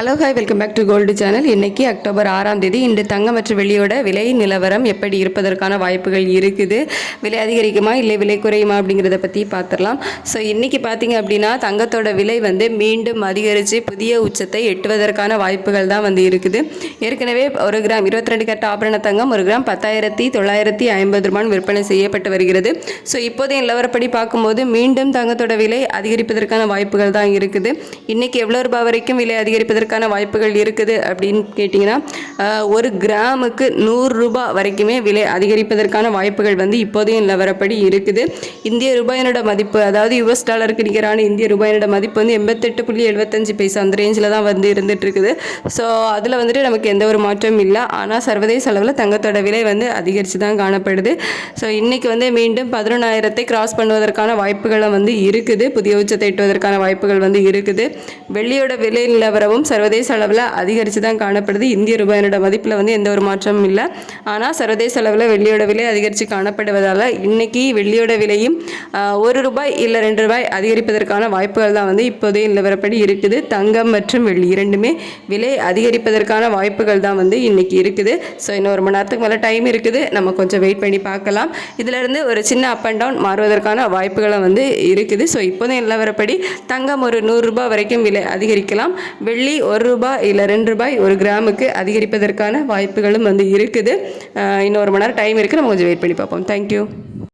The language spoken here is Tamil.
Hello hi welcome back to gold channel. இன்றைக்கி அக்டோபர் 6ஆம் தேதி. இன்று தங்கம் மற்றும் வெள்ளியோட விலை நிலவரம் எப்படி இருப்பதற்கான வாய்ப்புகள் இருக்குது, விலை அதிகரிக்குமா இல்லை விலை குறையுமா அப்படிங்கிறத பற்றி பார்த்துடலாம். ஸோ இன்றைக்கி பார்த்திங்க அப்படின்னா தங்கத்தோட விலை மீண்டும் அதிகரித்து புதிய உச்சத்தை எட்டுவதற்கான வாய்ப்புகள் தான் இருக்குது. ஏற்கனவே ஒரு கிராம் 22 கேரட் ஆபரண தங்கம் ஒரு கிராம் 10,950 ரூபாய் விற்பனை செய்யப்பட்டு வருகிறது. ஸோ இப்போதைய நிலவரப்படி பார்க்கும்போது மீண்டும் தங்கத்தோட விலை அதிகரிப்பதற்கான வாய்ப்புகள் தான் இருக்குது. இன்றைக்கி எவ்வளோ ரூபாய் வரைக்கும் விலை அதிகரிப்பதற்கான வாய்ப்புகள் இருக்குது அப்படின்னு கேட்டிங்கன்னா, ஒரு கிராமுக்கு 100 ரூபாய் வரைக்குமே விலை அதிகரிப்பதற்கான வாய்ப்புகள் இப்போதைய நிலவரப்படி இருக்குது. இந்திய ரூபாயினோட மதிப்பு, அதாவது US டாலருக்கு நிகரான இந்திய ரூபாயினோட மதிப்பு 88.75 பைசா அந்த ரேஞ்சில் தான் இருந்துட்டு இருக்குது. ஸோ அதில் நமக்கு எந்த ஒரு மாற்றமும் இல்லை. ஆனால் சர்வதேச அளவில் தங்கத்தோட விலை அதிகரித்து தான் காணப்படுது. ஸோ இன்றைக்கி மீண்டும் 11,000 கிராஸ் பண்ணுவதற்கான வாய்ப்புகளும் இருக்குது. புதிய உச்சத்தை எட்டுவதற்கான வாய்ப்புகள் இருக்குது. வெள்ளியோட விலை நிலவரமும் சர்வதேச அளவில் அதிகரித்து தான் காணப்படுது. இந்திய ரூபாயினோட மதிப்பில் எந்த ஒரு மாற்றமும் இல்லை. ஆனால் சர்வதேச அளவில் வெள்ளியோட விலை அதிகரித்து காணப்படுவதால் இன்றைக்கி வெள்ளியோட விலையும் 1 ரூபாய் இல்லை 2 ரூபாய் அதிகரிப்பதற்கான வாய்ப்புகள் தான் இப்போதைய நிலவரப்படி இருக்குது. தங்கம் மற்றும் வெள்ளி இரண்டுமே விலை அதிகரிப்பதற்கான வாய்ப்புகள் தான் இன்றைக்கி இருக்குது. ஸோ இன்னும் 1 மணி நேரத்துக்கு மேலே டைம் இருக்குது. நம்ம கொஞ்சம் வெயிட் பண்ணி பார்க்கலாம். இதிலிருந்து ஒரு சின்ன அப் அண்ட் டவுன் மாறுவதற்கான வாய்ப்புகளும் இருக்குது. ஸோ இப்போதைய நிலவரப்படி தங்கம் ஒரு 100 ரூபாய் வரைக்கும் விலை அதிகரிக்கலாம். வெள்ளி 1 ரூபாய் இல்லை 2 ரூபாய் ஒரு கிராமுக்கு அதிகரிப்பதற்கான வாய்ப்புகளும் இருக்குது. இன்னும் 1 மணி நேரம் டைம் இருக்குது. நம்ம கொஞ்சம் வெயிட் பண்ணி பார்ப்போம். தேங்க்யூ.